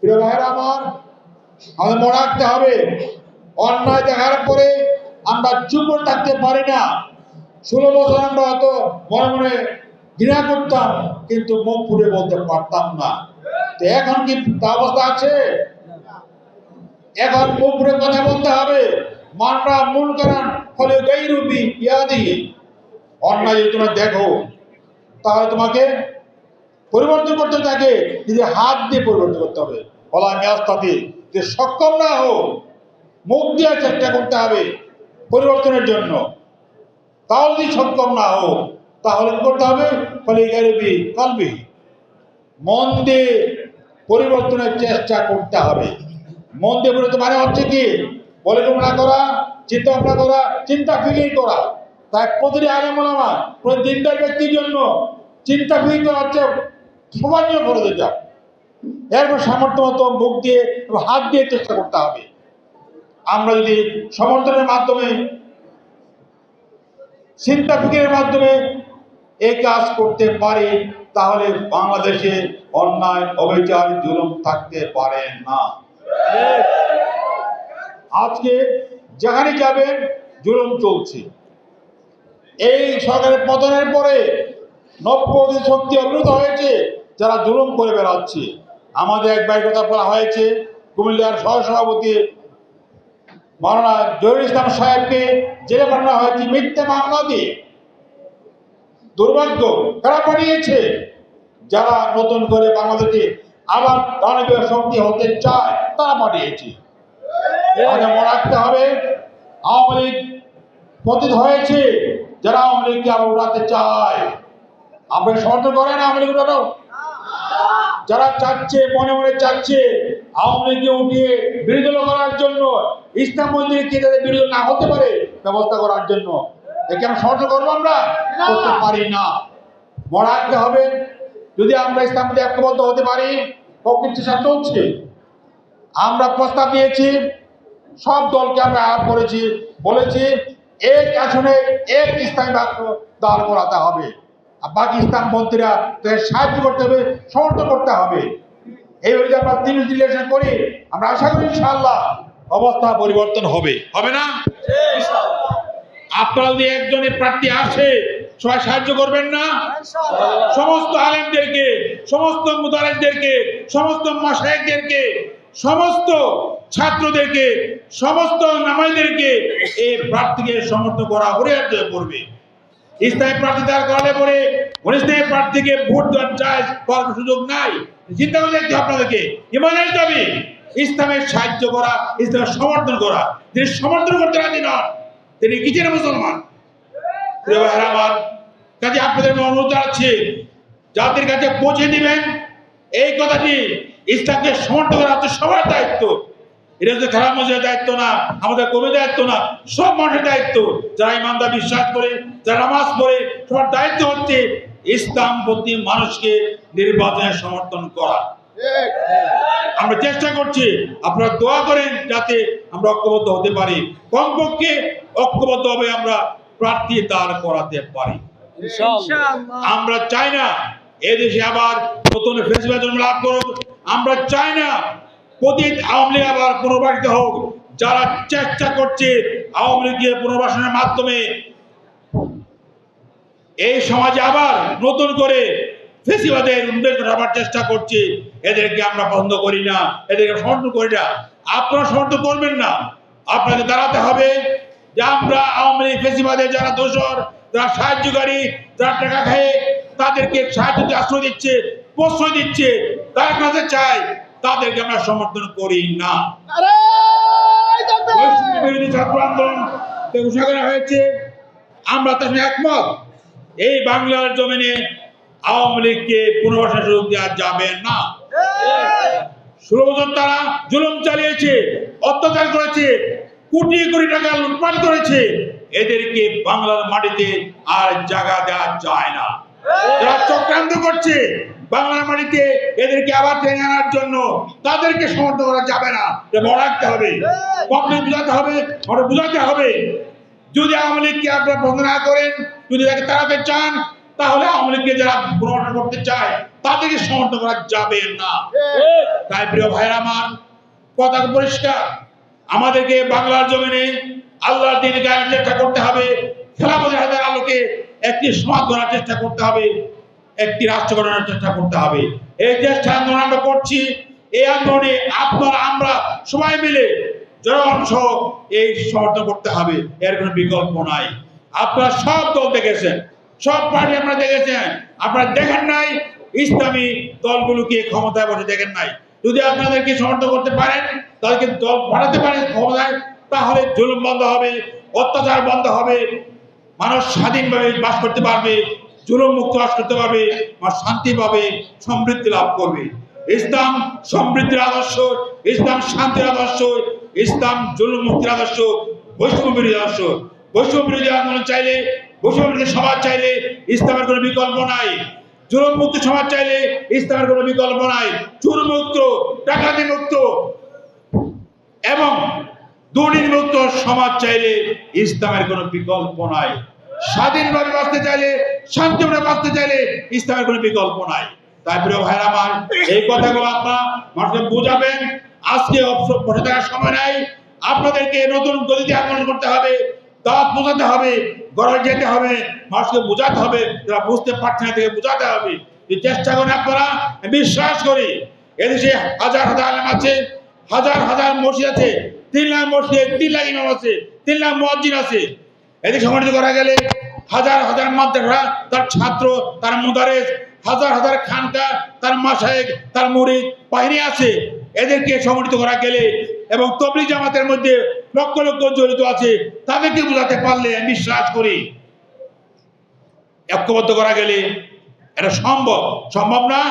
প্রিয় ভাইরা আমার, আমাদের মনে রাখতে হবে অন্যায় দেখার পরে আমরা চুপ থাকতে পারি না। 16 বছর আমরা হয়তো মনে মনে ঘৃণা করতাম, কিন্তু মুখ ফুটে বলতে পারতাম না। তো এখন কি তা অবস্থা আছে? এখন মুখ ফুটে কথা বলতে হবে। মানরা মূল কারণ ফলে গাইরুবি ইয়াদি, অন্যায় যদি তোমরা দেখো তাহলে তোমাকে পরিবর্তন করতে থাকে, যদি হাত দিয়ে পরিবর্তন করতে হবে। বলা মেয়াস্তাতে যে সক্ষম না হোক, মুখ দিয়ে চেষ্টা করতে হবে পরিবর্তনের জন্য। তাও যদি সক্ষম না হোক তাহলে কি করতে হবে? ফলে গাইরুবি কলবি, মন দিয়ে পরিবর্তনের চেষ্টা করতে হবে। মন দিয়ে পরিবর্তন মানে হচ্ছে কি? পরিকল্পনা করা, চিন্তা ভাবনা করা, চিন্তা ফিকির করা। তাই প্রতিটি আলেম ওলামা, প্রতি দিনদার ব্যক্তির জন্য চিন্তা ফিকির করা হচ্ছে সমানীয় করে দিতে। এরপর সামর্থ্য মতো মুখ দিয়ে এবং হাত দিয়ে চেষ্টা করতে হবে। আমরা যদি সমর্থনের মাধ্যমে, চিন্তা ফিকিরের মাধ্যমে এই কাজ করতে পারি, তাহলে বাংলাদেশে অন্যায়, অবিচার, জুলুম থাকতে পারে না। আজকে যেখানে যাবেন জুলুম চলছে। এই সরকারের পতনের পরে নব্য শক্তি অবরুদ্ধ হয়েছে, যারা জুলুম করে বেড়াচ্ছে। আমাদের এক ভাইয়ের কথা বলা হয়েছে, কুমিল্লার সহসভাপতি মাওলানা জহিরুল ইসলাম সাহেবকে জেলে পাঠানো হয়েছে মিথ্যে মামলা দিয়ে। দুর্ভাগ্য, কারা পাঠিয়েছে? যারা নতুন করে বাংলাদেশে আবার দানবীয় শক্তি হতে চায় তারা পাঠিয়েছে। মনে রাখতে হবে, আওয়ামী লীগ পতিত হয়েছে, যারা আওয়ামী লীগকে আবার উড়াতে চায়। আপনি সমর্থন করেন আওয়ামী লীগ উঠানো? যারা চাচ্ছে, মনে মনে চাচ্ছে আওয়ামী লীগকে উঠিয়ে বিরোধী করার জন্য, ইসলাম মন্দিরকে যাতে বিরোধী না হতে পারে ব্যবস্থা করার জন্য, একে আমরা সমর্থন করবো? আমরা করতে পারি না। মনে রাখতে হবে, যদি আমরা ইসলাম মধ্যে ঐক্যবদ্ধ হতে পারি, প্রকৃত চেষ্টা চলছে। আমরা প্রস্তাব দিয়েছি, সব দলকে আমরা আহ্বান করেছি, বলেছি এক আসনে এক ইসলামী বাক্য দাঁড় করাতে হবে। আর বাকি ইসলামপন্থীরা তাদের সাহায্য করতে হবে, সমর্থন করতে হবে। এইভাবে যদি আমরা তিন রিলেশন করি, আমরা আশা করি ইনশাআল্লাহ অবস্থা পরিবর্তন হবে। হবে না? আপনারা যদি একজনের প্রার্থী আসে, সবাই সাহায্য করবেন না? সমস্ত আলেমদেরকে, সমস্ত মুদারিসদেরকে, সমস্ত মাশায়েখদেরকে, সমস্ত ছাত্রদেরকে, সমস্ত নামাজীদেরকে এই প্রার্থীকে সমর্থন করা অপরিহার্য করবে। ইসলামী প্রার্থী দাঁড় করালে পরে ইসলামী প্রার্থীকে ভোট দেওয়ার চার্জ করার সুযোগ নাই। চিন্তা করে দেখতে আপনাদেরকে ইমানের দাবি ইসলামের সাহায্য করা, ইসলামের সমর্থন করা। যিনি সমর্থন করতে রাজি নন তিনি কিসের মুসলমান? প্রিয় ভাইরা আমার, কাজে আপনাদের অনুরোধ আছে জাতির কাছে পৌঁছে দিবেন এই কথাটি। ইসলামকে সমর্থন করা হচ্ছে সবার দায়িত্ব। এটা হচ্ছে খারাপ মানুষের দায়িত্ব না, আমাদের কবির দায়িত্ব না, সব মানুষের দায়িত্ব। যারা ইমানদার বিশ্বাস করে, যারা নামাজ পড়ে, সবার দায়িত্ব হচ্ছে ইসলাম প্রতি মানুষকে নির্বাচনে সমর্থন করা। আমরা চেষ্টা করছি, আপনারা দোয়া করেন যাতে আমরা ঐক্যবদ্ধ হতে পারি। কমপক্ষে ঐক্যবদ্ধ হবে আমরা প্রার্থী দাঁড় করাতে পারি। আমরা চাই না এদেশে আবার নতুন ফেসিবাদ জন্ম লাভ করুক। আমরা চাই না পতিত আওয়ামী লীগ আবার পুনর্বাসিত হোক। যারা চেষ্টা করছে আওয়ামী লীগকে পুনর্বাসনের মাধ্যমে এই সমাজে আবার নতুন করে ফেসিবাদের উন্নয়ন করার চেষ্টা করছে, এদেরকে আমরা পছন্দ করি না, এদেরকে সমর্থন করি না। আপনারা সমর্থন করবেন না। আপনাকে দাঁড়াতে হবে যে আমরা আওয়ামী লীগ ফেসিবাদের যারা দোষর, যারা সাহায্যকারী, যারা টাকা খায় তাদেরকে সাহায্য আশ্রয় দিচ্ছে, প্রশ্রয় দিচ্ছে, তার কাছে চাই তাদেরকে আমরা সমর্থন করি না। বিরোধী ছাত্র আন্দোলন ঘোষণা করা হয়েছে, আমরা তার সঙ্গে একমত। এই বাংলার জমিনে আওয়ামী লীগকে পুনর্বাসনের সুযোগ দেওয়া যাবে না। 16 বছর তারা জুলুম চালিয়েছে, অত্যাচার করেছে, কোটি কোটি টাকা লুটপাট করেছে। এদেরকে বাংলার মাটিতে আর জায়গা দেওয়া যায় না। যারা চক্রান্ত করছে বাংলার মাটিতে এদেরকে আবার টেনে আনার জন্য, তাদেরকে সমর্থন করা যাবে না। মনে রাখতে হবে, বুঝাতে হবে, বুঝাতে হবে। যদি আওয়ামী লীগকে আপনারা বন্ধ না করেন, যদি তাকে তাড়াতে চান, তাহলে আওয়ামী লীগকে যারা গ্রহণ করতে চায় তাদেরকে সমর্থন করা যাবে না। তাই প্রিয় ভাইরা আমার, কথা পরিষ্কার, আমাদেরকে বাংলার জমিনে আল্লাহর দ্বীন কায়েমের চেষ্টা করতে হবে, খেলাফতের হাতের আলোকে একটি সমাজ গড়ার চেষ্টা করতে হবে, একটি রাষ্ট্র গঠনের চেষ্টা করতে হবে। এই চেষ্টা আন্দোলন আমরা করছি। এই আন্দোলনে আপনারা আমরা সবাই মিলে জনগণ সহ এই সমর্থন করতে হবে, এর কোনো বিকল্প নাই। আপনারা সব দল দেখেছেন, সব পার্টি আপনারা দেখেছেন, আপনারা দেখেন নাই ইসলামী দলগুলোকে ক্ষমতায় বসে দেখেন নাই। যদি আপনাদেরকে সমর্থন করতে পারেন, তাদেরকে দল বাড়াতে পারেন ক্ষমতায়, তাহলে জুলুম বন্ধ হবে, অত্যাচার বন্ধ হবে, মানুষ স্বাধীনভাবে বাস করতে পারবে, জুলুম মুক্ত বাস করতে পারবে, মানুষ শান্তি পাবে, সমৃদ্ধি লাভ করবে। ইসলাম সমৃদ্ধির আদর্শ, ইসলাম শান্তির আদর্শ, ইসলাম জুলুম মুক্তির আদর্শ, বৈষম্য বিরোধী আদর্শ। বৈষম্য বিরোধী আন্দোলন চাইলে, বৈষম্য বিরোধী সমাজ চাইলে ইসলামের কোনো বিকল্প নাই। জুলুম মুক্ত সমাজ চাইলে ইসলামের কোনো বিকল্প নাই। চুর মুক্ত, ডাকাতি মুক্ত এবং দুর্নীতিমুক্ত সমাজ চাইলে ইসলামের কোনো বিকল্প নাই। স্বাধীনভাবে বাঁচতে চাইলে, শান্তিভাবে বাঁচতে চাইলে ইসলামের কোনো বিকল্প নাই। তাই প্রিয় ভাইরা আমার, এই কথাগুলো আপনারা মানুষকে বোঝাবেন। আজকে বসে থাকার সময় নাই, আপনাদেরকে নতুন গতিতে আন্দোলন করতে হবে, দাওয়াত বোঝাতে হবে, ঘরে যেতে হবে, মানুষকে বোঝাতে হবে, যারা বুঝতে পারছে না তাদেরকে বোঝাতে হবে। এই চেষ্টা করেন আপনারা, বিশ্বাস করি এদেশে হাজার হাজার আলেম আছে, হাজার হাজার মসজিদ আছে, 3 লাখ মসজিদ, 3 লাখ ইমাম আছে, 3 লাখ মুয়াজ্জিন আছে। এদের সংগঠিত করা গেলে হাজার হাজার মাদ্রাসা, তার ছাত্র, তার মুদারেস, হাজার হাজার খানকা, তার মাশায়েখ, তার মুরিদ বাহিনী আছে। এদেরকে সংগঠিত করা গেলে এবং তাবলীগ জামাতের মধ্যে লক্ষ লক্ষ জড়িত আছে, তাদেরকে বোঝাতে পারলে আমি বিশ্বাস করি ঐক্যবদ্ধ করা গেলে এটা সম্ভব। সম্ভব না?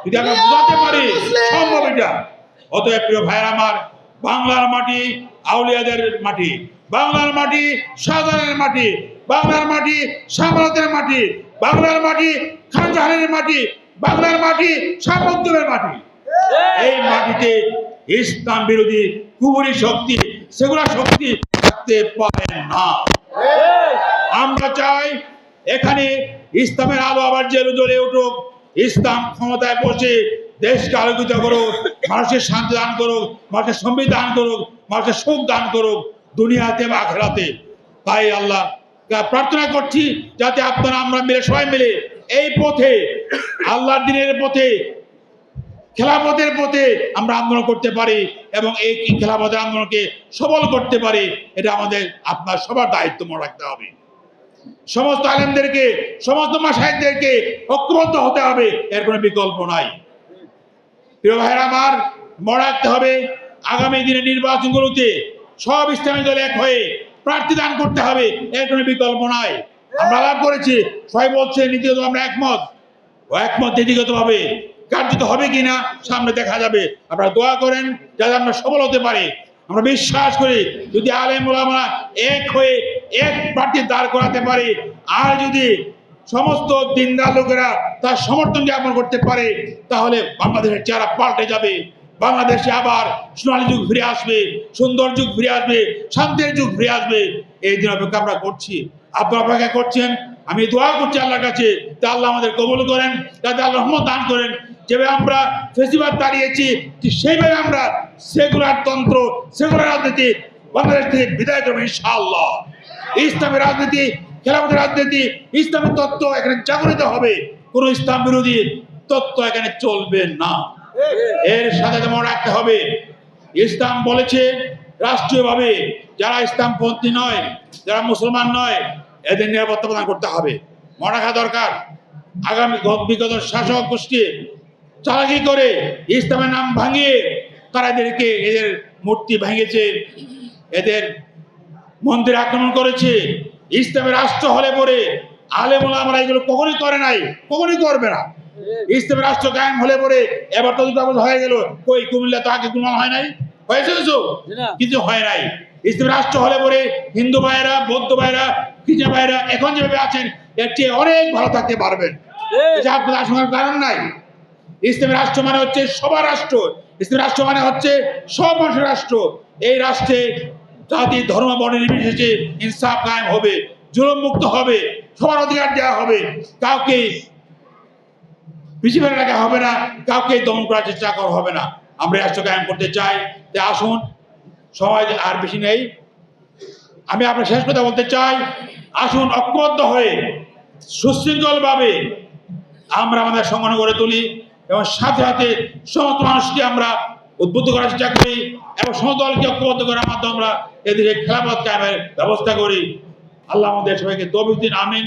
যদি আমরা বোঝাতে পারি সম্ভব এটা। অতএব প্রিয় ভাইয়েরা আমার, বাংলার মাটি আউলিয়াদের মাটি, বাংলার মাটি শাহজাহানের মাটি, বাংলার মাটি শামরাতের মাটি, বাংলার মাটি খান জাহানের মাটি, বাংলার মাটি শাহ মখদুমের মাটি। এই মাটিতে ইসলাম বিরোধী কুফরি শক্তি, সেগুলার শক্তি থাকতে পারে না। আমরা চাই এখানে ইসলামের আলো আবার জ্বলে উঠুক, ইসলাম ক্ষমতায় বসে দেশকে আলোকিত করুক, মানুষের শান্তি দান করুক, মানুষের সমৃদ্ধি দান করুক, মানুষের সুখ দান করুক দুনিয়াতে বা আখিরাতে। তাই আল্লাহ প্রার্থনা করছি যাতে আপনারা আমরা মিলে সবাই মিলে এই পথে, আল্লাহর দ্বীনের পথে, খেলাফতের পথে আমরা আন্দোলন করতে পারি এবং এই খেলাফতের আন্দোলনকে সবল করতে পারি। এটা আমাদের আপনার সবার দায়িত্ব মনে রাখতে হবে। সমস্ত আলেমদেরকে, সমস্ত মাশায়েখদেরকে ঐক্যবদ্ধ হতে হবে, এর কোনো বিকল্প নাই। প্রিয় ভাইয়েরা আমার, মনে রাখতে হবে আগামী দিনে নির্বাচনগুলোতে সব ইসলামী দল এক হয়ে প্রার্থী দান করতে হবে, এর কোনো বিকল্প নাই। আমরা লাভ করেছি, সবাই বলছে নীতিগত আমরা একমত, ও একমত নীতিগতভাবে কার্যত হবে কিনা সামনে দেখা যাবে। আপনারা দোয়া করেন যাতে আমরা সফল হতে পারি। আমরা বিশ্বাস করি যদি আলেম ওলামারা এক হয়ে এক প্রার্থী দাঁড় করাতে পারে, আর যদি সমস্ত দিনদার লোকেরা তার সমর্থন জ্ঞাপন করতে পারে, তাহলে বাংলাদেশের চেহারা পাল্টে যাবে। বাংলাদেশে আবার সোনালী যুগ ফিরে আসবে, সুন্দর যুগ ফিরে আসবে, শান্তির যুগ ফিরে আসবে। এই দিন অপেক্ষা আমরা করছি, আপনারা অপেক্ষা করছেন। আমি দোয়া করছি আল্লাহর কাছে যে আল্লাহ আমাদের কবুল করেন, যাতে আল্লাহ রহমত দান করেন। যেভাবে আমরা ফেসিবাদ দাঁড়িয়েছি, ঠিক সেইভাবে আমরা সেকুলার তন্ত্র, সেকুলার রাজনীতি বাংলাদেশ থেকে বিদায় করবো ইনশাআল্লাহ। ইসলামের রাজনীতি, খেলাফতের রাজনীতি, ইসলামের তত্ত্ব এখানে জাগরিত হবে, কোন ইসলাম বিরোধী তত্ত্ব এখানে চলবে না। এর সাথে মনে রাখতে হবে ইসলাম বলেছে রাষ্ট্রীয়ভাবে যারা ইসলামপন্থী নয়, যারা মুসলমান নয়, এদের নিরাপত্তা প্রদান করতে হবে। মনে রাখা দরকার আগামী বিগত শাসক গোষ্ঠী চালাকি করে ইসলামের নাম ভাঙিয়ে তারা এদের মূর্তি ভেঙেছে, এদের মন্দির আক্রমণ করেছে। ইসলামের রাষ্ট্র হলে পরে আলেম ওলামারা এগুলো কখনই করে নাই, কখনই করবে না। ইসলামের রাষ্ট্র কায়েম হলে পরে এবার তো হয়ে গেল, কই কুমিল্লা তো আগে কোনো হয় নাই, হয়েছে কিছু হয় নাই। ইসলামের রাষ্ট্র হলে পরে হিন্দু ভাইয়েরা, বৌদ্ধ ভাইয়েরা, খ্রিস্টান ভাইয়েরা এখন যেভাবে আছেন এর চেয়ে অনেক ভালো থাকতে পারবেন। আপনার আশঙ্কার কারণ নাই। ইসলামের রাষ্ট্র মানে হচ্ছে সবার রাষ্ট্র, ইসলামের রাষ্ট্র মানে হচ্ছে সব মানুষের রাষ্ট্র। এই রাষ্ট্রে জাতি ধর্ম বর্ণ নির্বিশেষে ইনসাফ কায়েম হবে, জুলুম মুক্ত হবে, সবার অধিকার দেওয়া হবে, কাউকে পিছিয়ে ফেলে রাখা হবে না, কাউকে দমন করার চেষ্টা করা হবে না। আমরা রাষ্ট্র কায়েম করতে চাই। যে আসুন, সময় আর বেশি নেই, আমি আপনার শেষ কথা বলতে চাই, আসুন ঐক্যবদ্ধ হয়ে সুশৃঙ্খলভাবে আমরা আমাদের সংগঠন গড়ে তুলি এবং সাথে সাথে সমস্ত মানুষকে আমরা উদ্বুদ্ধ করার চেষ্টা করি এবং সমস্ত দলকে ঐক্যবদ্ধ করার মাধ্যমে আমরা এদিকে খেলাফত কায়েমের ব্যবস্থা করি। আল্লাহ আমাদের সবাইকে তৌফিক দিন, আমিন।